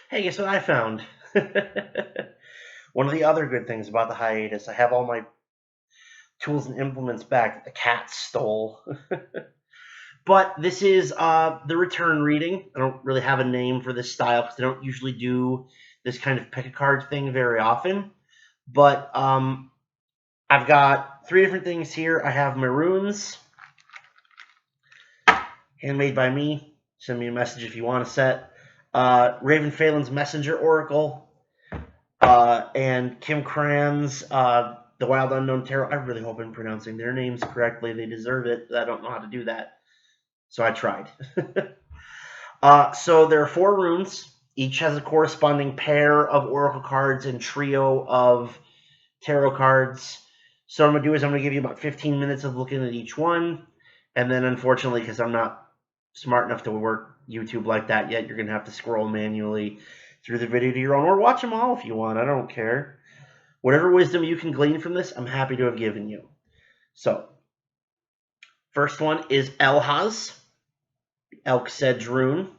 Hey, guess what I found? One of the other good things about the hiatus, I have all my tools and implements back that the cat stole. But this is the return reading. I don't really have a name for this style because I don't usually do this kind of pick a card thing very often. But I've got three different things here. I have my runes, handmade by me. Send me a message if you want a set. Ravynne Phelan's Messenger Oracle, and Kim Krans, the Wild Unknown Tarot. I really hope I'm pronouncing their names correctly. They deserve it. I don't know how to do that, so I tried. So there are four runes. Each has a corresponding pair of oracle cards and trio of tarot cards. So what I'm going to do is I'm going to give you about 15 minutes of looking at each one. And then unfortunately, because I'm not smart enough to work YouTube like that yet, you're going to have to scroll manually through the video to your own, or watch them all if you want. I don't care. Whatever wisdom you can glean from this, I'm happy to have given you. So, first one is Elhaz, Elk Sedge rune.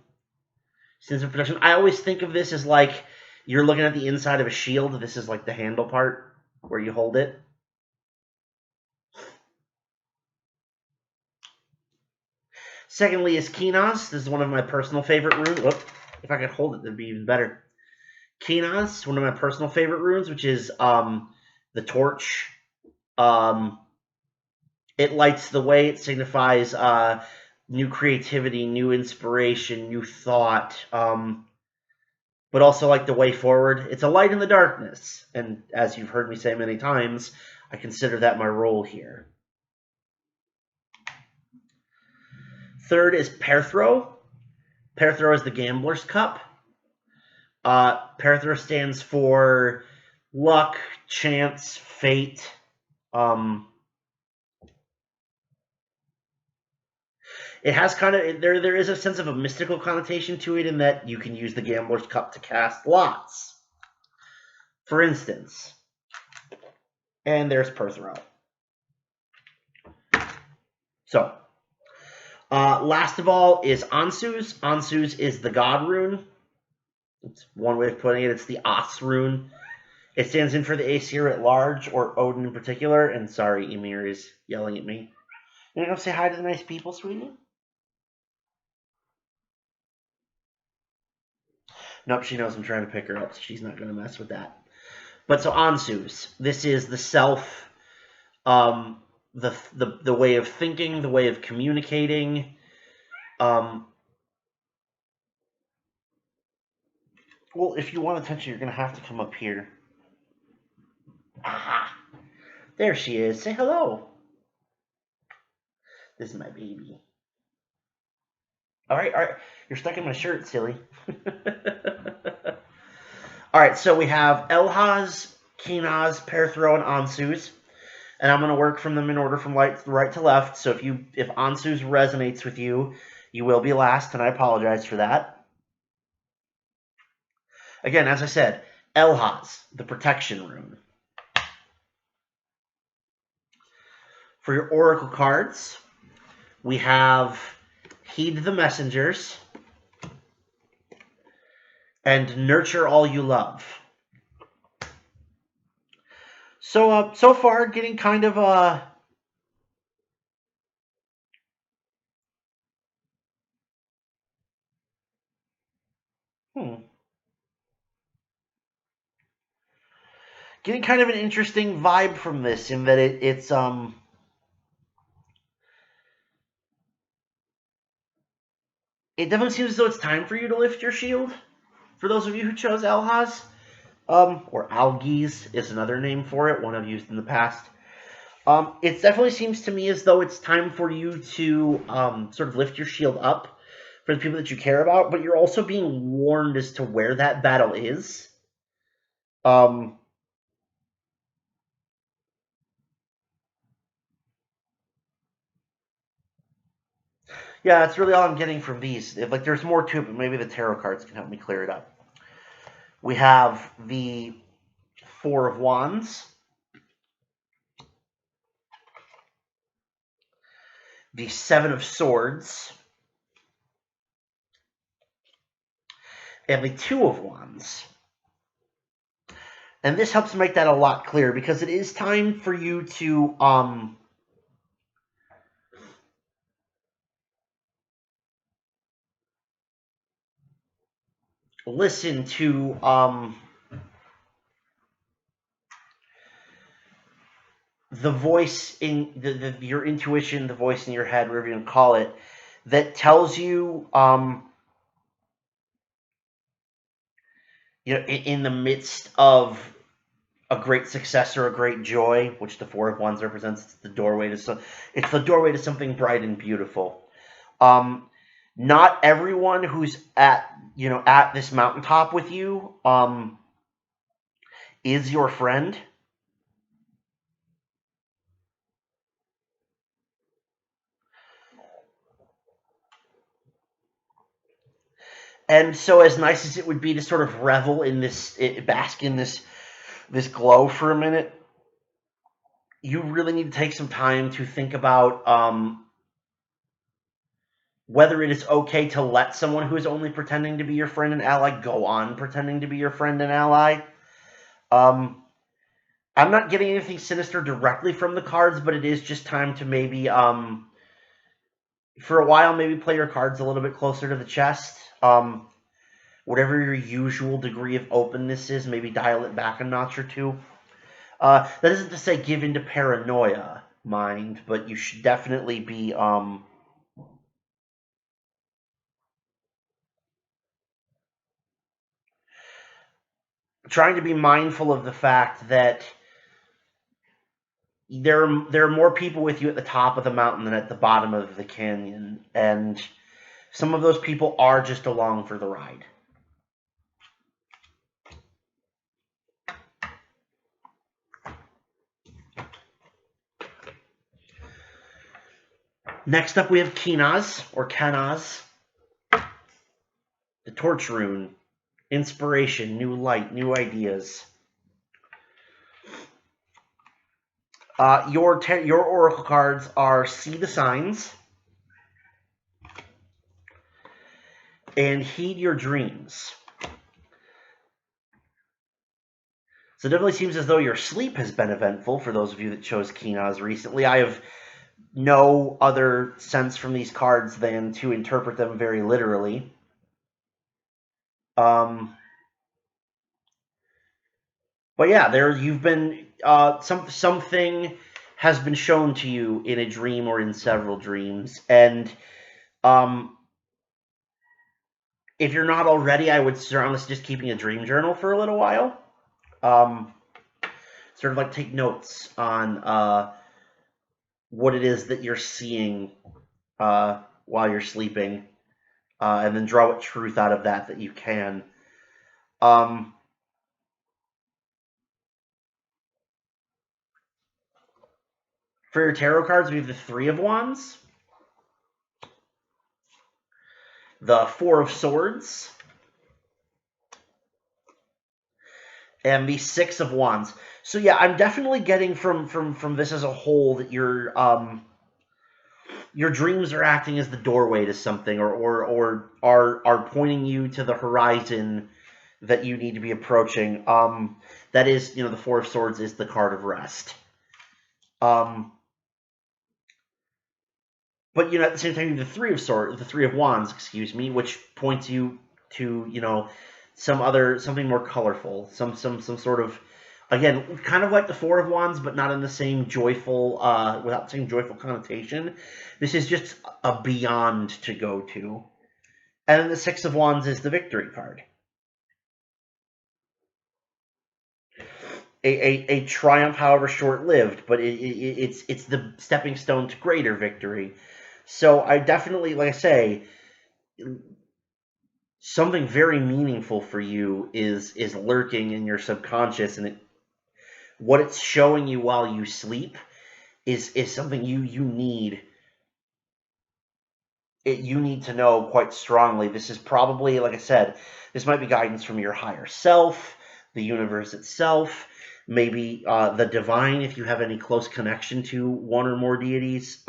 Sins of protection. I always think of this as like you're looking at the inside of a shield. This is like the handle part where you hold it. Secondly is Kinaz. This is one of my personal favorite runes. Whoop. If I could hold it, that'd be even better. Kinaz, one of my personal favorite runes, which is the torch. It lights the way. It signifies new creativity, new inspiration, new thought, but also like the way forward. It's a light in the darkness, and as you've heard me say many times, I consider that my role here. Third is Perthro. Perthro is the Gambler's Cup. Perthro stands for luck, chance, fate. It has kind of there is a sense of a mystical connotation to it in that you can use the Gambler's Cup to cast lots, for instance. And there's Perthro. So, last of all is Ansu's. Ansu's is the God rune. It's one way of putting it. It's the As rune. It stands in for the Aesir at large, or Odin in particular. And sorry, Ymir is yelling at me. You gonna go say hi to the nice people, sweetie? Nope, she knows I'm trying to pick her up, so she's not gonna mess with that. But so Ansu's. This is the self, the way of thinking, the way of communicating. Well, if you want attention, you're gonna have to come up here. Aha! There she is. Say hello. This is my baby. All right. You're stuck in my shirt, silly. All right, so we have Elhaz, Kinaz, Perthro, and Ansu's. And I'm going to work from them in order from right to left. So if Ansu's resonates with you, you will be last, and I apologize for that. Again, as I said, Elhaz, the protection rune. For your oracle cards, we have Heed the Messengers and Nurture All You Love. So so far, getting kind of getting kind of an interesting vibe from this, in that it's it definitely seems as though it's time for you to lift your shield. For those of you who chose Elhaz, or Algiz is another name for it, one I've used in the past. It definitely seems to me as though it's time for you to sort of lift your shield up for the people that you care about, but you're also being warned as to where that battle is. Yeah, that's really all I'm getting from these. Like, there's more to it, but maybe the tarot cards can help me clear it up. We have the Four of Wands, the Seven of Swords, and the Two of Wands. And this helps make that a lot clearer, because it is time for you to listen to the voice in your intuition, the voice in your head, whatever you want to call it, that tells you, in the midst of a great success or a great joy, which the Four of Wands represents, it's the doorway to something bright and beautiful. Not everyone who's at this mountaintop with you is your friend. And so, as nice as it would be to sort of revel in this, bask in this glow for a minute, you really need to take some time to think about whether it is okay to let someone who is only pretending to be your friend and ally go on pretending to be your friend and ally. I'm not getting anything sinister directly from the cards, but it is just time to maybe, for a while, maybe play your cards a little bit closer to the chest. Whatever your usual degree of openness is, maybe dial it back a notch or two. That isn't to say give into paranoia, mind, but you should definitely be trying to be mindful of the fact that there are more people with you at the top of the mountain than at the bottom of the canyon, and some of those people are just along for the ride. Next up, we have Kinaz, or Kanaz, the torch rune. Inspiration, new light, new ideas. Your oracle cards are See the Signs and Heed Your Dreams. So it definitely seems as though your sleep has been eventful for those of you that chose Kinaz recently. I have no other sense from these cards than to interpret them very literally. But yeah, you've been something has been shown to you in a dream or in several dreams, and if you're not already, I would honestly just keeping a dream journal for a little while. Sort of like take notes on what it is that you're seeing while you're sleeping, and then draw what truth out of that you can. For your tarot cards, we have the Three of Wands, the Four of Swords, and the Six of Wands. So yeah, I'm definitely getting from this as a whole that your dreams are acting as the doorway to something, or are pointing you to the horizon that you need to be approaching. That is, the Four of Swords is the card of rest. But at the same time, the Three of Wands, excuse me, which points you to something more colorful, some sort of, again, kind of like the Four of Wands, but not in the same joyful, without the same joyful connotation. This is just a beyond to go to. And then the Six of Wands is the victory card. A triumph, however short-lived, but it's the stepping stone to greater victory. So I definitely, like I say, something very meaningful for you is lurking in your subconscious, and what it's showing you while you sleep is something you need. You need to know quite strongly. This is probably, like I said, this might be guidance from your higher self, the universe itself, maybe the divine, if you have any close connection to one or more deities.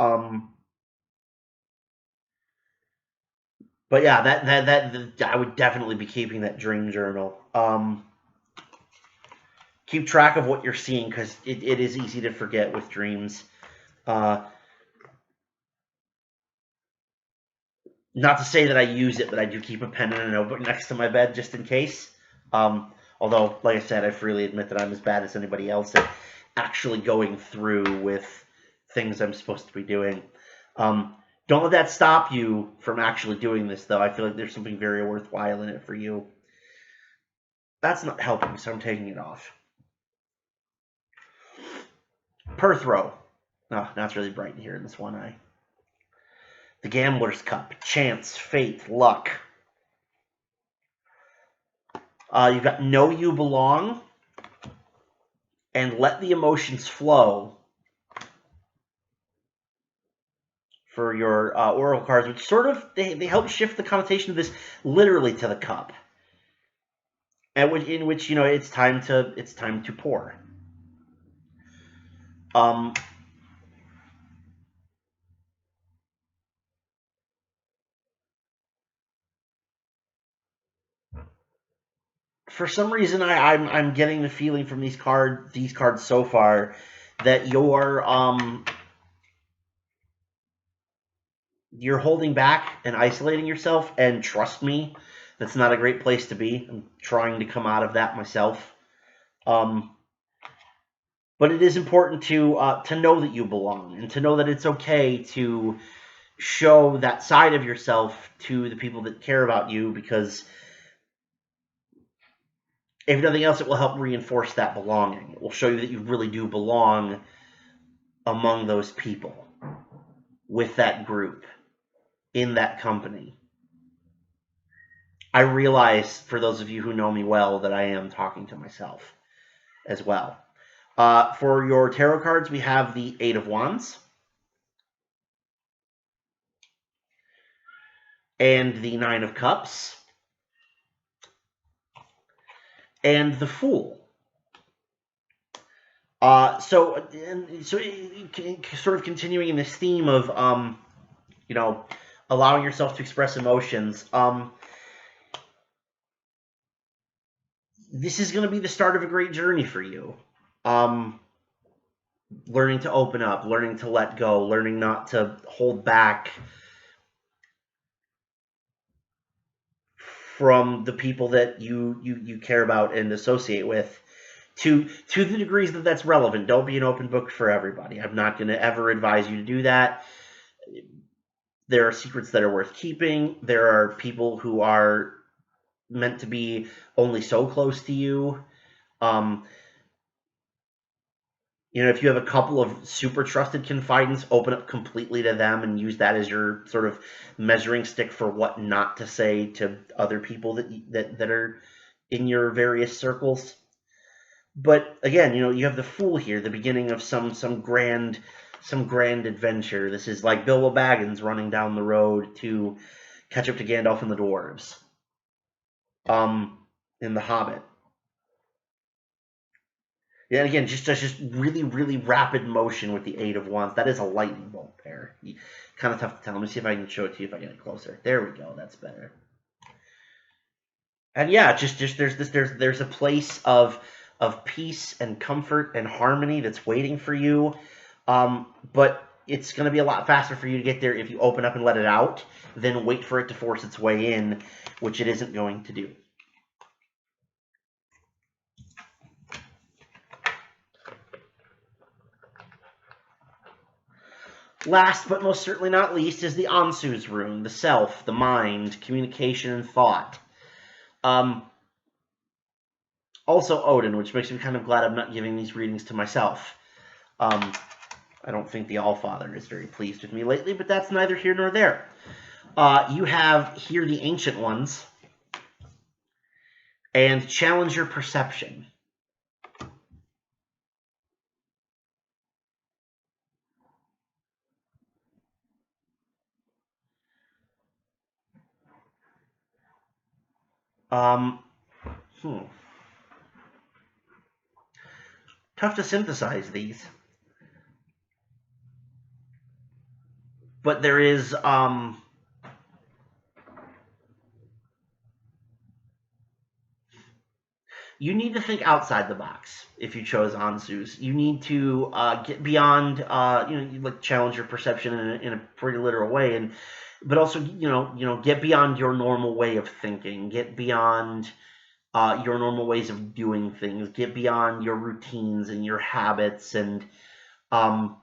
But yeah, that I would definitely be keeping that dream journal. Keep track of what you're seeing because it is easy to forget with dreams. Uh, Not to say that I use it, but I do keep a pen and a notebook next to my bed just in case. Although, like I said, I freely admit that I'm as bad as anybody else at actually going through with things I'm supposed to be doing. Um, don't let that stop you from actually doing this, though. I feel like there's something very worthwhile in it for you. That's not helping, so I'm taking it off. Perthrow. Oh, now it's really bright in here in this one eye. The Gambler's Cup. Chance, fate, luck. You've got Know You Belong and Let the Emotions Flow for your oracle cards, which sort of they help shift the connotation of this literally to the cup, and in which it's time to pour. Um, for some reason, I'm getting the feeling from these cards so far that you're holding back and isolating yourself, and trust me, that's not a great place to be. I'm trying to come out of that myself. But it is important to know that you belong and to know that it's okay to show that side of yourself to the people that care about you, because if nothing else, it will help reinforce that belonging. It will show you that you really do belong among those people, with that group, in that company. I realize, for those of you who know me well, that I am talking to myself as well. For your tarot cards, we have the Eight of Wands and the Nine of Cups and the Fool. So sort of continuing in this theme of allowing yourself to express emotions. This is going to be the start of a great journey for you. Learning to open up, learning to let go, learning not to hold back from the people that you care about and associate with, to the degrees that that's relevant. Don't be an open book for everybody. I'm not going to ever advise you to do that. There are secrets that are worth keeping. There are people who are meant to be only so close to you. If you have a couple of super trusted confidants, open up completely to them and use that as your sort of measuring stick for what not to say to other people that are in your various circles. But again, you have the Fool here, the beginning of some grand adventure. This is like Bilbo Baggins running down the road to catch up to Gandalf and the dwarves. In The Hobbit. Yeah, and again, just really, really rapid motion with the Eight of Wands. That is a lightning bolt there. Kind of tough to tell. Let me see if I can show it to you if I get it closer. There we go. That's better. And yeah, just there's a place of peace and comfort and harmony that's waiting for you. But it's going to be a lot faster for you to get there if you open up and let it out than wait for it to force its way in, which it isn't going to do. Last but most certainly not least is the Ansu's rune, the self, the mind, communication, and thought. Also Odin, which makes me kind of glad I'm not giving these readings to myself. I don't think the Allfather is very pleased with me lately, but that's neither here nor there. You have here the Ancient Ones and Challenge Your Perception. Tough to synthesize these. But there is you need to think outside the box if you chose Anzus. You need to get beyond, you like challenge your perception in a pretty literal way, but also get beyond your normal way of thinking, get beyond your normal ways of doing things, get beyond your routines and your habits, and um,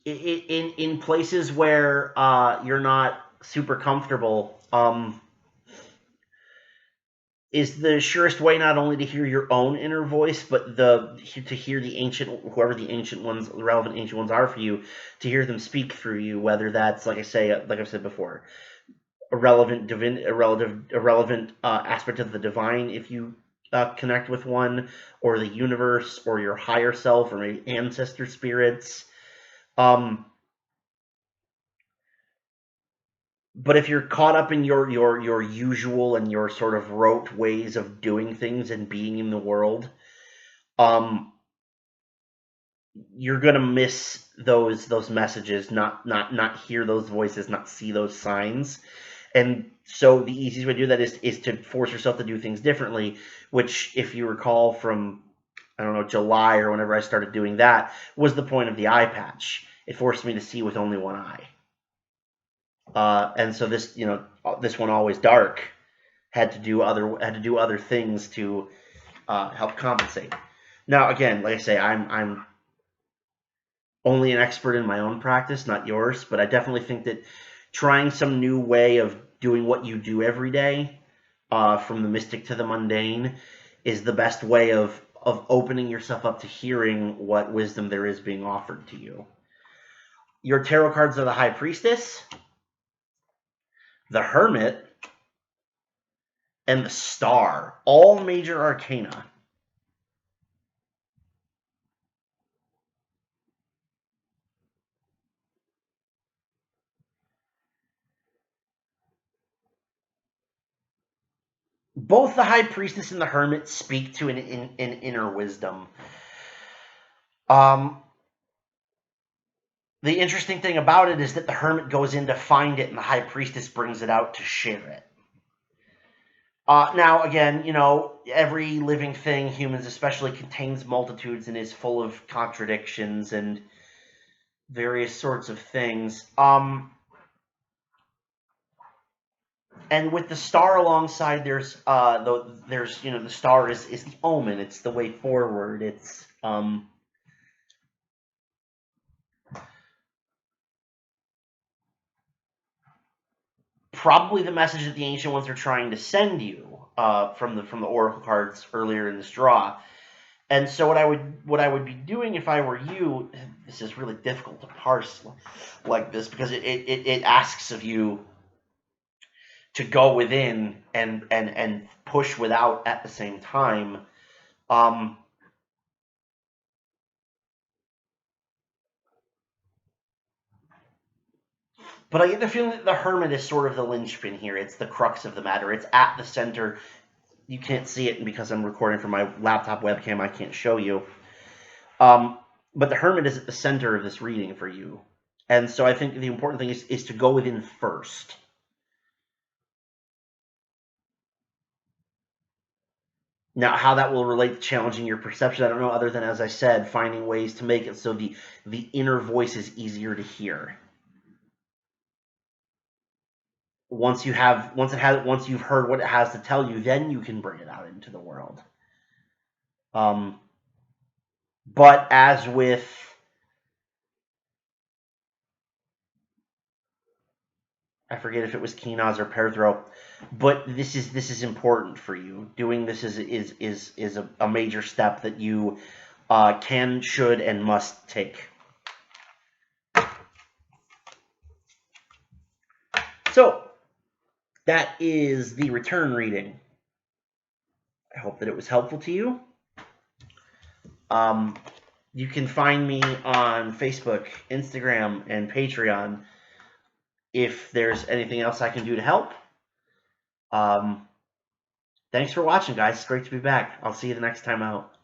in places where you're not super comfortable. Is the surest way not only to hear your own inner voice, but to hear the ancient, whoever the ancient ones, the relevant ancient ones are for you, to hear them speak through you. Whether that's like I've said before, a relevant aspect of the divine, if you connect with one, or the universe, or your higher self, or maybe ancestor spirits. But if you're caught up in your usual and your sort of rote ways of doing things and being in the world, um, you're gonna miss those messages, not hear those voices, not see those signs. And so the easiest way to do that is to force yourself to do things differently, which, if you recall from, I don't know, July or whenever I started doing that, was the point of the eye patch. It forced me to see with only one eye. And so this one, always dark, had to do other things to help compensate. Now, again, like I say, I'm only an expert in my own practice, not yours, but I definitely think that trying some new way of doing what you do every day, from the mystic to the mundane, is the best way of opening yourself up to hearing what wisdom there is being offered to you. Your tarot cards are the High Priestess, the Hermit, and the Star, all major arcana. Both the High Priestess and the Hermit speak to an inner wisdom. Um, the interesting thing about it is that the Hermit goes in to find it, and the High Priestess brings it out to share it. Now, again, every living thing, humans especially, contains multitudes and is full of contradictions and various sorts of things. And with the Star alongside, there's the Star is the omen. It's the way forward. It's probably the message that the ancient ones are trying to send you, from the oracle cards earlier in this draw. And so what I would be doing if I were you, this is really difficult to parse like this, because it asks of you to go within and push without at the same time. But I get the feeling that the Hermit is sort of the linchpin here. It's the crux of the matter. It's at the center. You can't see it, and because I'm recording from my laptop webcam, I can't show you. But the Hermit is at the center of this reading for you. And so I think the important thing is to go within first. Now, how that will relate to challenging your perception, I don't know, other than, as I said, finding ways to make it so the inner voice is easier to hear. Once you've heard what it has to tell you, then you can bring it out into the world. But as with I forget if it was Kenaz or Perthro, but this is important for you. Doing this is a major step that you can, should, and must take. So that is the return reading. I hope that it was helpful to you. You can find me on Facebook, Instagram, and Patreon if there's anything else I can do to help. Thanks for watching, guys. It's great to be back. I'll see you the next time out.